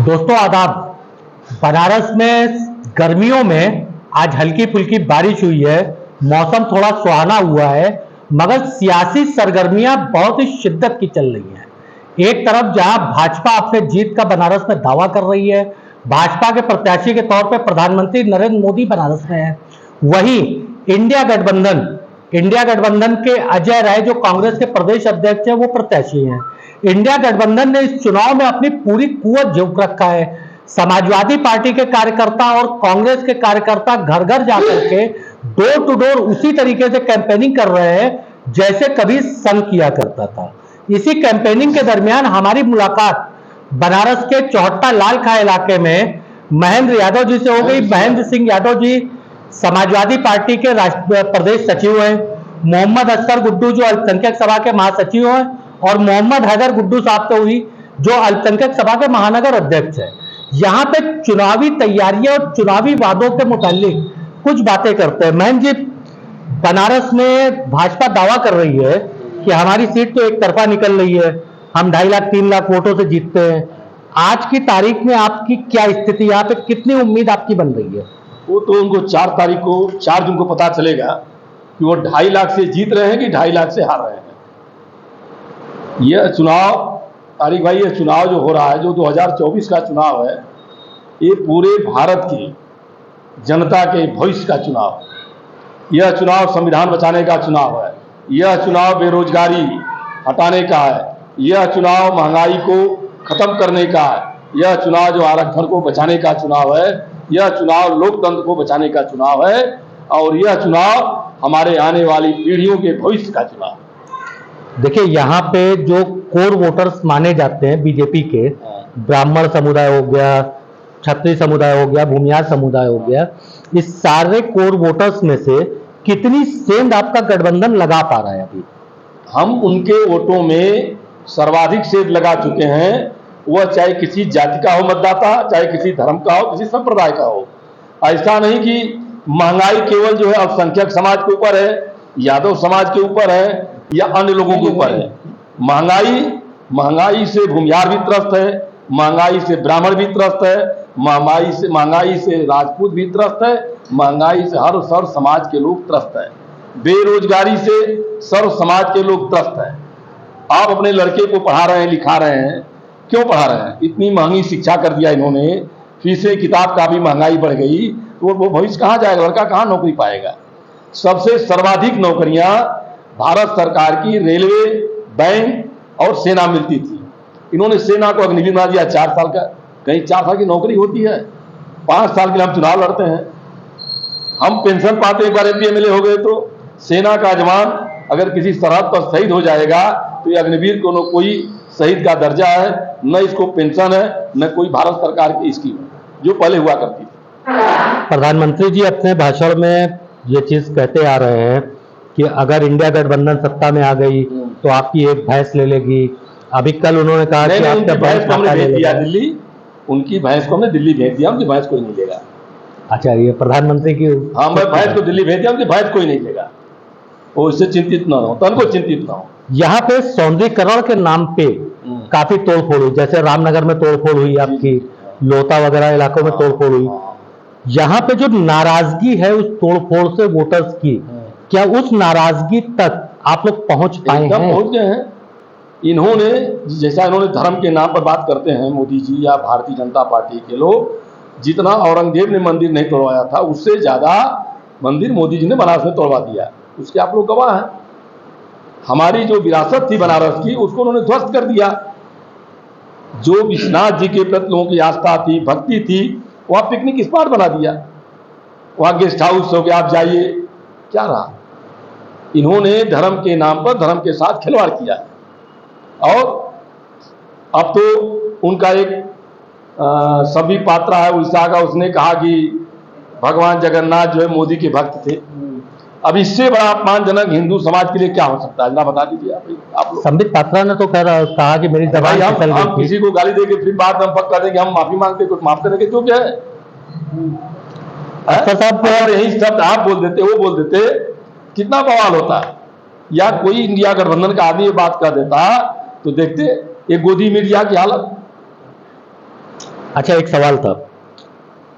दोस्तों आदाब। बनारस में गर्मियों में आज हल्की फुल्की बारिश हुई है, मौसम थोड़ा सुहाना हुआ है, मगर सियासी सरगर्मियां बहुत ही शिद्दत की चल रही हैं। एक तरफ जहां भाजपा अपने जीत का बनारस में दावा कर रही है, भाजपा के प्रत्याशी के तौर पर प्रधानमंत्री नरेंद्र मोदी बनारस में है, वहीं इंडिया गठबंधन के अजय राय जो कांग्रेस के प्रदेश अध्यक्ष है वो प्रत्याशी हैं। इंडिया गठबंधन ने इस चुनाव में अपनी पूरी कुवत झोंक रखा है। समाजवादी पार्टी के कार्यकर्ता और कांग्रेस के कार्यकर्ता घर घर जाकर के डोर टू डोर उसी तरीके से कैंपेनिंग कर रहे हैं जैसे कभी संघ किया करता था। इसी कैंपेनिंग के दरमियान हमारी मुलाकात बनारस के चौहट्टा लाल खां इलाके में महेंद्र यादव जी से हो गई। महेंद्र सिंह यादव जी समाजवादी पार्टी के प्रदेश सचिव हैं, मोहम्मद अस्कर गुड्डू जो अल्पसंख्यक सभा के महासचिव हैं, और मोहम्मद हैदर गुड्डू साहब से हुई जो अल्पसंख्यक सभा के महानगर अध्यक्ष है। यहां पे चुनावी तैयारियां और चुनावी वादों के मुतालिक कुछ बातें करते हैं। महेंद्र जी, बनारस में भाजपा दावा कर रही है कि हमारी सीट तो एक तरफा निकल रही है, हम 2.5 लाख 3 लाख वोटों से जीतते हैं। आज की तारीख में आपकी क्या स्थिति, यहाँ पे कितनी उम्मीद आपकी बन रही है? वो तो उनको 4 जून को पता चलेगा कि वो 2.5 लाख से जीत रहे हैं कि 2.5 लाख से हार रहे हैं। यह चुनाव तारिक भाई, यह चुनाव जो हो रहा है, जो 2024 का चुनाव है, ये पूरे भारत की जनता के भविष्य का चुनाव। यह चुनाव संविधान बचाने का चुनाव है, यह चुनाव बेरोजगारी हटाने का है, यह चुनाव महंगाई को खत्म करने का है, यह चुनाव जो आरक्षण को बचाने का चुनाव है, यह चुनाव लोकतंत्र को बचाने का चुनाव है, और यह चुनाव हमारे आने वाली पीढ़ियों के भविष्य का चुनाव। देखिए, यहाँ पे जो कोर वोटर्स माने जाते हैं बीजेपी के, ब्राह्मण समुदाय हो गया, क्षत्रिय समुदाय हो गया, भूमियार समुदाय हो गया, इस सारे कोर वोटर्स में से कितनी सेंध आपका गठबंधन लगा पा रहा है अभी? हम उनके वोटों में सर्वाधिक सेंध लगा चुके हैं। वह चाहे किसी जाति का हो मतदाता, चाहे किसी धर्म का हो, किसी संप्रदाय का हो। ऐसा नहीं कि महंगाई केवल जो है अल्पसंख्यक समाज के ऊपर है, यादव समाज के ऊपर है या अन्य लोगों के ऊपर है। महंगाई से भूमियार भी त्रस्त है, महंगाई से ब्राह्मण भी त्रस्त है, महंगाई से राजपूत भी त्रस्त है, महंगाई से हर सर्व समाज के लोग त्रस्त है, बेरोजगारी से सर्व समाज के लोग त्रस्त है। आप अपने लड़के को पढ़ा रहे हैं, लिखा रहे हैं, क्यों पढ़ा रहे हैं? इतनी महंगी शिक्षा कर दिया इन्होंने, फीसें किताब का भी महंगाई बढ़ गई, तो वो भविष्य कहाँ जाएगा? लड़का कहाँ नौकरी पाएगा? सबसे सर्वाधिक नौकरियां भारत सरकार की रेलवे, बैंक और सेना मिलती थी। इन्होंने सेना को अग्निवीर बना दिया 4 साल का। कहीं 4 साल की नौकरी होती है? 5 साल के लिए हम चुनाव लड़ते हैं, हम पेंशन पाते, एक बार MP MLA हो गए तो। सेना का जवान अगर किसी सरहद पर शहीद हो जाएगा तो ये अग्निवीर को न कोई शहीद का दर्जा है, न इसको पेंशन है, न कोई भारत सरकार की स्कीम है जो पहले हुआ करती थी। प्रधानमंत्री जी अपने भाषण में ये चीज कहते आ रहे हैं कि अगर इंडिया गठबंधन सत्ता में आ गई तो आपकी एक भैंस ले लेगी। अभी कल उन्होंने कहा कि आपका भैंस को हमने भेज दिया दिल्ली, उनकी भैंस को हमने दिल्ली भेज दिया, उनकी भैंस कोई नहीं लेगा। अच्छा, ये प्रधानमंत्री की? हाँ, मैं भैंस को दिल्ली भेज दिया, उनकी भैंस कोई नहीं लेगा। वो इससे चिंतित ना हो, तन को चिंतित ना हो। यहाँ पे सौंदर्यीकरण के नाम पे काफी तोड़फोड़ हुई, जैसे रामनगर में तोड़फोड़ हुई, आपकी लोता वगैरह इलाकों में तोड़फोड़ हुई। यहाँ पे जो नाराजगी है उस तोड़फोड़ से वोटर्स की, क्या उस नाराजगी तक आप लोग पहुंच पाए हैं? पहुंच गए हैं। इन्होंने जैसा इन्होंने धर्म के नाम पर बात करते हैं मोदी जी या भारतीय जनता पार्टी के लोग, जितना औरंगजेब ने मंदिर नहीं तोड़वाया था उससे ज्यादा मंदिर मोदी जी ने बनारस में तोड़वा दिया। उसके आप लोग गवाह हैं। हमारी जो विरासत थी बनारस की, उसको उन्होंने ध्वस्त कर दिया। जो विश्वनाथ जी के प्रति लोगों की आस्था थी, भक्ति थी, वहां पिकनिक स्पॉट बना दिया, वहां गेस्ट हाउस हो गया, आप जाइए, क्या रहा? इन्होंने धर्म के नाम पर धर्म के साथ खिलवाड़ किया। और अब तो उनका एक सभी पात्रा है उड़ीसा का, उसने कहा कि भगवान जगन्नाथ जो है मोदी के भक्त थे। अब इससे बड़ा अपमानजनक हिंदू समाज के लिए क्या हो सकता है? ना बता दीजिए आप लोग। संबित पात्रा ने तो कहा कि मेरी जबान फिसल गई। हम किसी को गाली देके फिर बाद में हम पक्का देंगे, हम माफी मांगते, कुछ माफ करने के तो क्या है? यही शब्द आप बोल देते, वो बोल देते, कितना बवाल होता है। या कोई इंडिया गठबंधन का आदमी ये बात कर देता तो देखते ये गोदी मीडिया की हालत। अच्छा, एक सवाल था।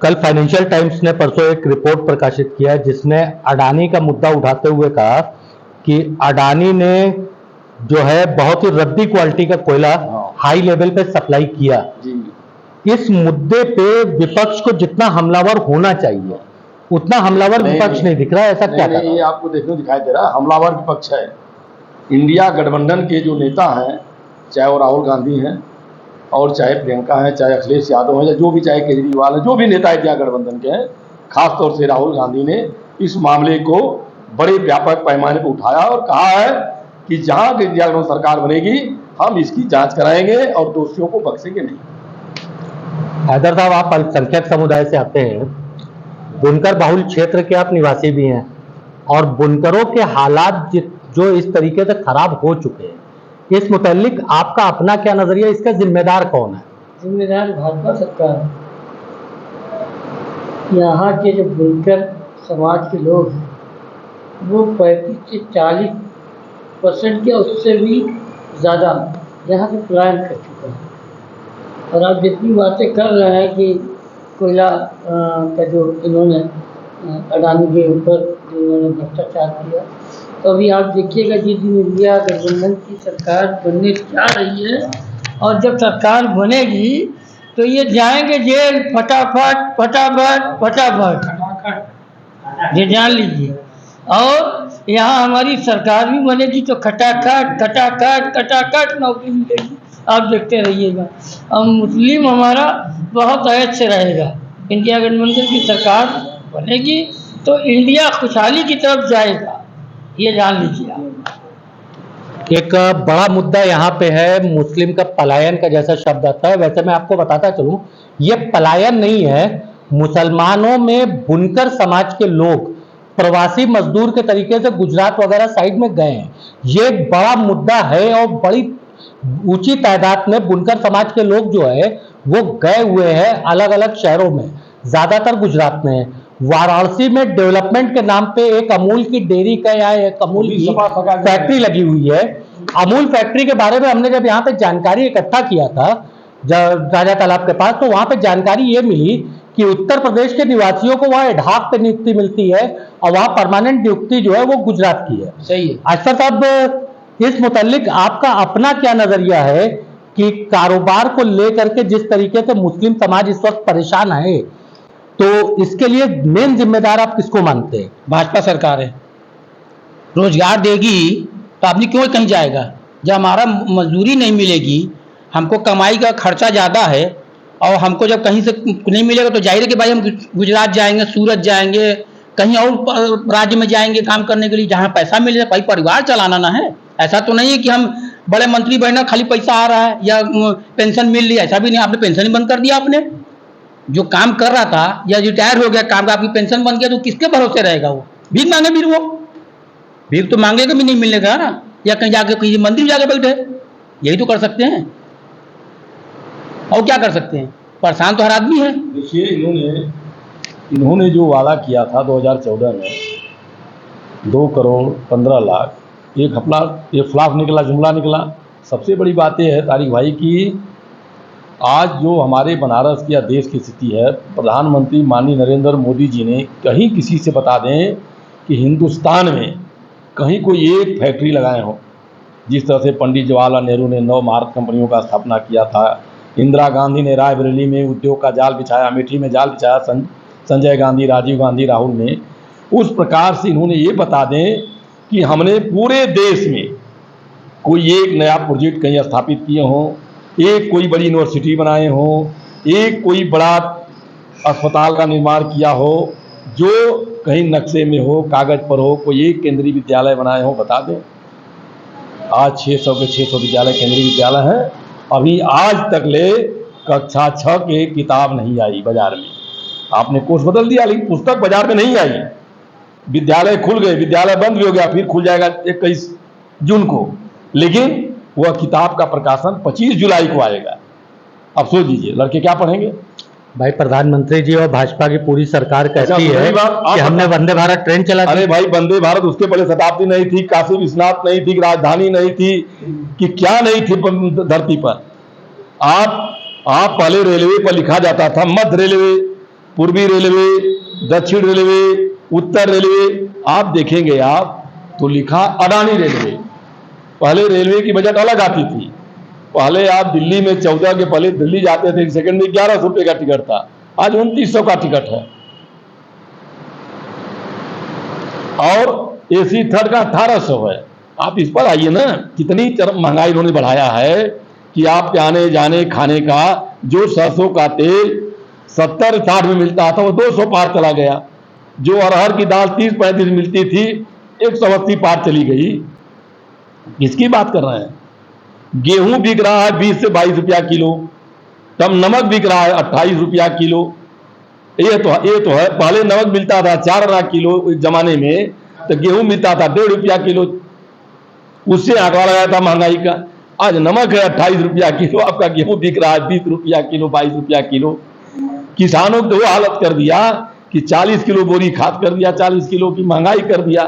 कल फाइनेंशियल टाइम्स ने परसों एक रिपोर्ट प्रकाशित किया जिसने अडानी का मुद्दा उठाते हुए कहा कि अडानी ने जो है बहुत ही रद्दी क्वालिटी का कोयला हाई लेवल पे सप्लाई किया। जी। इस मुद्दे पे विपक्ष को जितना हमलावर होना चाहिए उतना हमलावर विपक्ष नहीं दिख रहा है, ऐसा क्या नहीं, ये आपको देखने दिखाई दे रहा है, हमलावर विपक्ष है। इंडिया गठबंधन के जो नेता हैं, चाहे वो राहुल गांधी हैं और चाहे प्रियंका हैं, चाहे अखिलेश यादव हैं, या जो भी, चाहे केजरीवाल हैं, जो भी नेता इंडिया गठबंधन के हैं, खासतौर से राहुल गांधी ने इस मामले को बड़े व्यापक पैमाने पर उठाया और कहा है कि जहां इंडिया गठबंधन सरकार बनेगी हम इसकी जांच कराएंगे और दोषियों को बख्शेंगे नहीं। हैदर साहब, आप अल्पसंख्यक समुदाय से आते हैं, बुनकर बहुल क्षेत्र के आप निवासी भी हैं, और बुनकरों के हालात जो इस तरीके से खराब हो चुके हैं, इस मुतालिक आपका अपना क्या नजरिया, इसका जिम्मेदार कौन है? जिम्मेदार भाजपा सरकार है। यहाँ के जो बुनकर समाज के लोग हैं वो 35 से 40% या उससे भी ज़्यादा यहाँ से पलायन कर चुका है। और आप जितनी बातें कर रहे हैं कि कोयला का जो इन्होंने अडानी के ऊपर जो इन्होंने भ्रष्टाचार किया, तो अभी आप देखिएगा जिस दिन इंडिया गठबंधन की सरकार बनने जा रही है और जब सरकार बनेगी तो ये जाएंगे जेल फटाफट फटाफट फटाफट, ये जान लीजिए। और यहाँ हमारी सरकार भी बनेगी तो खटाखट खटाखट खटाखट नौकरी मिलेगी, आप देखते रहिएगा। और मुस्लिम हमारा बहुत ऐश से रहेगा। इंडिया गठबंधन की सरकार बनेगी तो इंडिया खुशहाली की तरफ जाएगा, ये जान लीजिए आप। एक बड़ा मुद्दा यहाँ पे है मुस्लिम का पलायन का, जैसा शब्द आता है। वैसे मैं आपको बताता चलूं, ये पलायन नहीं है। मुसलमानों में बुनकर समाज के लोग प्रवासी मजदूर के तरीके से गुजरात वगैरह साइड में गए हैं, ये एक बड़ा मुद्दा है। और बड़ी ऊंची तादाद में बुनकर समाज के लोग जो है वो गए हुए हैं अलग अलग शहरों में, ज्यादातर गुजरात में है। वाराणसी में डेवलपमेंट के नाम पे एक अमूल की डेयरी का या एक अमूल की फैक्ट्री लगी हुई है। अमूल फैक्ट्री के बारे में हमने जब यहाँ पे जानकारी इकट्ठा किया था राजा तालाब के पास, तो वहां पे जानकारी ये मिली कि उत्तर प्रदेश के निवासियों को वहाँ एडहाक पे नियुक्ति मिलती है और वहाँ परमानेंट नियुक्ति जो है वो गुजरात की है। सही है। अशफर साहब, इस मुतालिक आपका अपना क्या नजरिया है कि कारोबार को लेकर के जिस तरीके से मुस्लिम समाज इस वक्त परेशान है, तो इसके लिए मेन जिम्मेदार आप किसको मानते हैं? भाजपा सरकार है। रोजगार देगी तो आदमी क्यों कहीं जाएगा? जब हमारा मजदूरी नहीं मिलेगी, हमको कमाई का खर्चा ज़्यादा है और हमको जब कहीं से नहीं मिलेगा तो जाहिर है कि भाई हम गुजरात जाएंगे, सूरत जाएंगे, कहीं और राज्य में जाएंगे काम करने के लिए जहाँ पैसा मिले। भाई परिवार चलाना ना है। ऐसा तो नहीं है कि हम बड़े मंत्री बने खाली पैसा आ रहा है या पेंशन मिल रही है, ऐसा भी नहीं। आपने पेंशन ही बंद कर दिया। आपने जो काम कर रहा था या रिटायर हो गया काम का, आपकी पेंशन बन गया तो किसके भरोसे रहेगा? वो भीख मांगे, फिर वो भीख तो मांगेगा भी नहीं मिलने का ना, या कहीं जाके किसी मंदिर में जाके बैठे। यही तो कर सकते हैं, और क्या कर सकते हैं? परेशान तो हर आदमी है। देखिए, इन्होंने जो वादा किया था 2014 में 2 करोड़ 15 लाख, ये फ्लॉप निकला, जुमला निकला। सबसे बड़ी बात यह है तारिक भाई कि आज जो हमारे बनारस की या देश की स्थिति है, प्रधानमंत्री माननीय नरेंद्र मोदी जी ने कहीं किसी से बता दें कि हिंदुस्तान में कहीं कोई एक फैक्ट्री लगाए हो। जिस तरह से पंडित जवाहरलाल नेहरू ने 9 भारत कंपनियों का स्थापना किया था, इंदिरा गांधी ने रायबरेली में उद्योग का जाल बिछाया, अमेठी में जाल बिछाया, संजय गांधी, राजीव गांधी, राहुल ने, उस प्रकार से इन्होंने ये बता दें कि हमने पूरे देश में कोई एक नया प्रोजेक्ट कहीं स्थापित किए हों, एक कोई बड़ी यूनिवर्सिटी बनाए हों, एक कोई बड़ा अस्पताल का निर्माण किया हो जो कहीं नक्शे में हो, कागज़ पर हो, कोई एक केंद्रीय विद्यालय बनाए हो, बता दें। आज 600 के 600 विद्यालय केंद्रीय विद्यालय हैं। अभी आज तक ले कक्षा 6 की किताब नहीं आई बाजार में। आपने कोर्स बदल दिया लेकिन पुस्तक बाजार में नहीं आई। विद्यालय खुल गए, विद्यालय बंद भी हो गया, फिर खुल जाएगा 21 जून को, लेकिन वह किताब का प्रकाशन 25 जुलाई को आएगा। अब सोच दीजिए लड़के क्या पढ़ेंगे? भाई, प्रधानमंत्री जी और भाजपा की पूरी सरकार कहती है कि हमने वंदे भारत ट्रेन चला दी। अरे भाई, वंदे भारत, उसके पहले शताब्दी नहीं थी, काशी विश्वनाथ नहीं थी, राजधानी नहीं थी, कि क्या नहीं थी धरती पर। आप आप पहले रेलवे पर लिखा जाता था मध्य रेलवे, पूर्वी रेलवे, दक्षिण रेलवे, उत्तर रेलवे। आप देखेंगे आप तो लिखा अडानी रेलवे। पहले रेलवे की बजट अलग आती थी। पहले आप दिल्ली में 14 के पहले दिल्ली जाते थे, एक सेकंड में 1100 रुपये का टिकट था, आज 2900 का टिकट है। और AC थर्ड का 1800 है। आप इस पर आइए ना, कितनी महंगाई उन्होंने बढ़ाया है कि आपके आने जाने खाने का जो सरसों का तेल 70-60 में मिलता था वो 200 पार चला गया। जो अरहर की दाल 30-35 मिलती थी 180 पार चली गई। किसकी बात कर रहे हैं? गेहूं बिक रहा है 20 से 22 रुपया किलो, तब नमक बिक रहा है 28 रुपया किलो। ये तो है। पहले नमक मिलता था 4 आना किलो इस जमाने में, तो गेहूं मिलता था 1.5 रुपया किलो। उससे आंकड़ा लगाया था महंगाई का। आज नमक है 28 रुपया किलो, आपका गेहूं बिक रहा है 20 रुपया किलो, 22 रुपया किलो। किसानों को वो हालत कर दिया कि 40 किलो बोरी खाद कर दिया, 40 किलो की महंगाई कर दिया।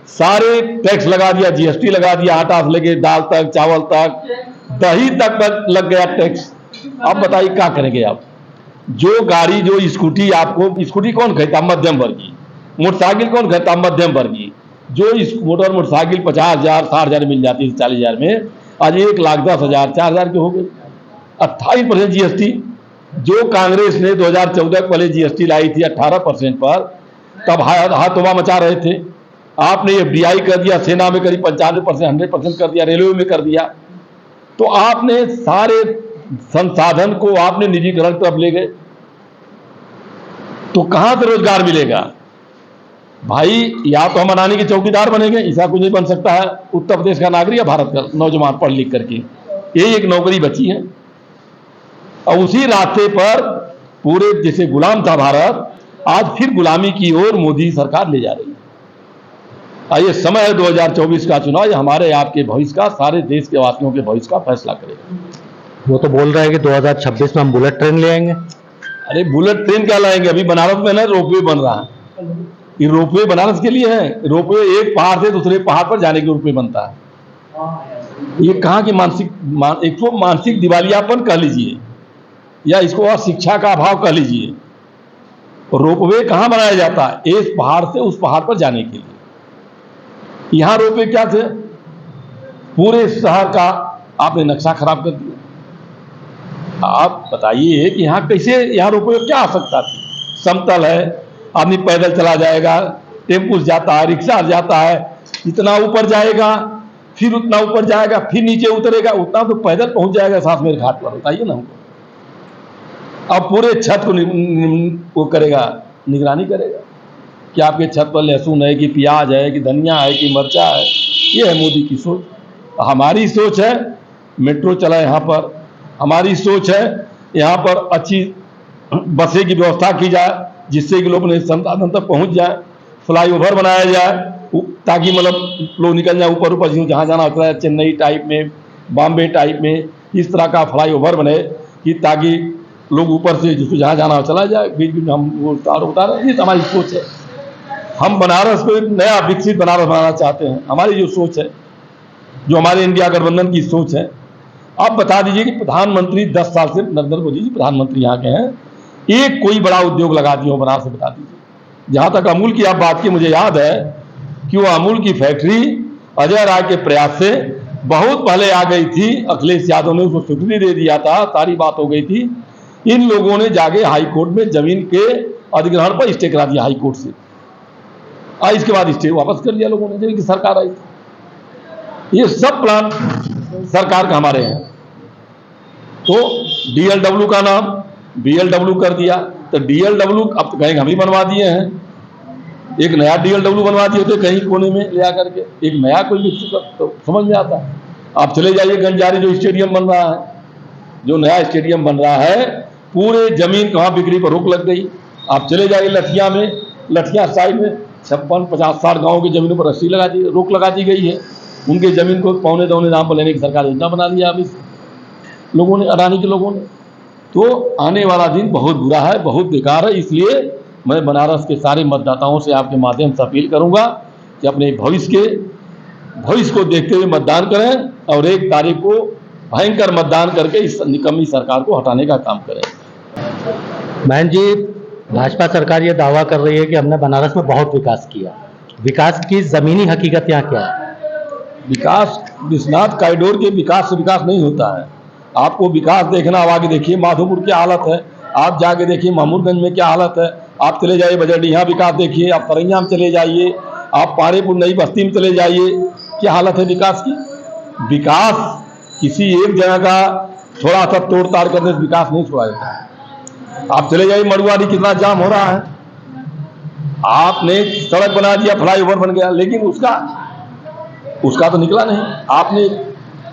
सारे टैक्स लगा दिया, GST लगा दिया, आटा से लेके दाल तक, चावल तक, दही तक लग गया टैक्स। अब बताइए क्या करेंगे आप? जो गाड़ी, जो स्कूटी, आपको स्कूटी कौन खरीदता? मध्यम वर्गीय। मोटरसाइकिल कौन खरीदता? मध्यम वर्गीय। जो इस मोटरसाइकिल 50,000 60,000 मिल जाती है 40,000 में, आज 1,10,000 4,000 के हो गए। 28% GST। जो कांग्रेस ने 2014 पहले GST लाई थी 18% पर, तब हाथों मचा रहे थे। आपने FDI कर दिया, सेना में करीब 95%, 100% कर दिया, रेलवे में कर दिया। तो आपने सारे संसाधन को आपने निजीकरण तरफ ले गए, तो कहां से रोजगार मिलेगा भाई? या तो हम अडानी के चौकीदार बनेंगे, ऐसा कुछ नहीं बन सकता है। उत्तर प्रदेश का नागरिक है, भारत का नौजवान पढ़ लिख करके, यही एक नौकरी बची है। और उसी रास्ते पर पूरे जैसे गुलाम था भारत, आज फिर गुलामी की ओर मोदी सरकार ले जा रही है। ये समय है 2024 का चुनाव, ये हमारे आपके भविष्य का, सारे देश के वासियों के भविष्य का फैसला करेगा। वो तो बोल रहे हैं कि 2026 में हम बुलेट ट्रेन ले आएंगे। अरे बुलेट ट्रेन क्या लाएंगे? अभी बनारस में ना रोपवे बन रहा है। ये रोपवे बनारस के लिए है। रोपवे एक पहाड़ से दूसरे पहाड़ पर जाने के रोपवे बनता है। ये कहाँ की एक तो मानसिक दिवालियापन कह लीजिए, या इसको शिक्षा का अभाव कह लीजिए। रोपवे कहाँ बनाया जाता है? इस पहाड़ से उस पहाड़ पर जाने के लिए। यहां रोपवे क्या थे? पूरे शहर का आपने नक्शा खराब कर दिया। आप बताइए कि यहां कैसे, यहां रोपवे क्या आ सकता थी? समतल है, आदमी पैदल चला जाएगा, टेम्पू जाता है, रिक्शा जाता है, इतना ऊपर जाएगा, फिर उतना ऊपर जाएगा, फिर नीचे उतरेगा, उतना तो पैदल पहुंच जाएगा सासमेर घाट पर। बताइए ना हमको। अब पूरे छत को वो करेगा, निगरानी करेगा कि आपके छत पर लहसुन है कि प्याज है कि धनिया है कि मिर्चा है। ये है मोदी की सोच। हमारी सोच है मेट्रो चला यहाँ पर। हमारी सोच है यहाँ पर अच्छी बसें की व्यवस्था की जाए, जिससे कि लोग अपने संसाधन तक पहुँच जाए। फ्लाईओवर बनाया जाए ताकि मतलब लोग निकल जाए ऊपर ऊपर, जहाँ जाना होता है, चेन्नई टाइप में, बॉम्बे टाइप में, इस तरह का फ्लाईओवर बने कि ताकि लोग ऊपर से जिसको जहाँ जाना हो चला जाए, बीच बीच में हम वो उतारें। ये हमारी सोच है। हम बनारस को एक नया विकसित बनारस बनाना चाहते हैं। हमारी जो सोच है, जो हमारे इंडिया गठबंधन की सोच है। आप बता दीजिए कि प्रधानमंत्री 10 साल से नरेंद्र मोदी जी प्रधानमंत्री यहाँ के हैं, एक कोई बड़ा उद्योग लगा दिया हो बनारस से? बता दीजिए। जहाँ तक अमूल की आप बात की, मुझे याद है कि वो अमूल की फैक्ट्री अजय राय के प्रयास से बहुत पहले आ गई थी। अखिलेश यादव ने उसको स्वीकृति दे दिया था, सारी बात हो गई थी। इन लोगों ने जाके हाईकोर्ट में जमीन के अधिग्रहण पर स्टे करा दिया हाईकोर्ट से। इसके बाद स्टे वापस कर दिया लोगों ने, जब की सरकार आई। ये सब प्लान सरकार का हमारे हैं। तो DLW का नाम BLW कर दिया, तो DLW अब तो कहेंगे हम ही बनवा दिए हैं। एक नया DLW बनवा दिए थे कहीं कोने में ले आकर के, एक नया कोई विकसित, तो समझ में आता है। आप चले जाइए गंजारी, जो स्टेडियम बन रहा है, जो नया स्टेडियम बन रहा है, पूरे जमीन कहाँ बिक्री पर रोक लग गई। आप चले जाइए लठिया में, लठिया साइड में 56, 50, 60 गाँव की जमीनों पर रस्सी रोक लगा दी गई है। उनके जमीन को पौने दौने दाम पर लेने की सरकार योजना बना दिया अभी लोगों ने, अडानी के लोगों ने। तो आने वाला दिन बहुत बुरा है, बहुत बेकार है। इसलिए मैं बनारस के सारे मतदाताओं से आपके माध्यम से अपील करूंगा कि अपने भविष्य को देखते हुए मतदान करें और 1 तारीख को भयंकर मतदान करके इस निकम्मी सरकार को हटाने का काम करें। बहन जी, भाजपा सरकार ये दावा कर रही है कि हमने बनारस में बहुत विकास किया। विकास की जमीनी हकीकत यहाँ क्या है? विकास विश्वनाथ कॉरिडोर के विकास से विकास नहीं होता है। आपको विकास देखना, अब आगे देखिए माधोपुर क्या हालत है, आप जाके देखिए महमूदगंज में क्या हालत है, आप चले जाइए बजरडीहा विकास देखिए, आप तरैया में चले जाइए, आप पारेपुर नई बस्ती में चले जाइए, क्या हालत है विकास की। विकास किसी एक जगह का थोड़ा सा तोड़ ताड़ करने से विकास नहीं छोड़ा जाता है। आप चले जाइए मड़ुआरी, कितना जाम हो रहा है। आपने सड़क बना दिया, फ्लाईओवर बन गया, लेकिन उसका तो निकला नहीं। आपने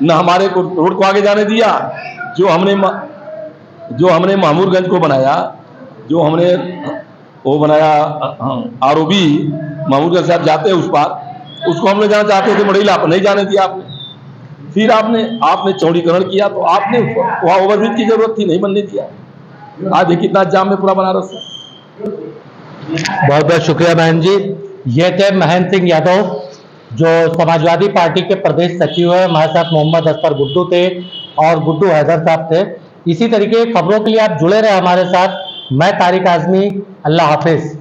न हमारे को रोड को आगे जाने दिया, जो हमने महमूदगंज को बनाया, जो हमने वो बनाया आरओबी महमूदगंज से आप जाते हैं उस पार, उसको हम लोग जाना चाहते थे मड़ीला, नहीं जाने दिया आपने। फिर आपने चौड़ीकरण किया तो आपने वहाँ ओवरब्रिज की जरूरत थी, नहीं बनने दिया। आज ये कितना जाम में पूरा बनारस है। बहुत बहुत शुक्रिया बहन जी। ये थे महेंद्र सिंह यादव, जो समाजवादी पार्टी के प्रदेश सचिव है। हमारे साथ मोहम्मद अख्तर गुड्डू थे और गुड्डू हैदर साहब थे। इसी तरीके खबरों के लिए आप जुड़े रहे हमारे साथ। मैं तारिक आजमी, अल्लाह हाफिज।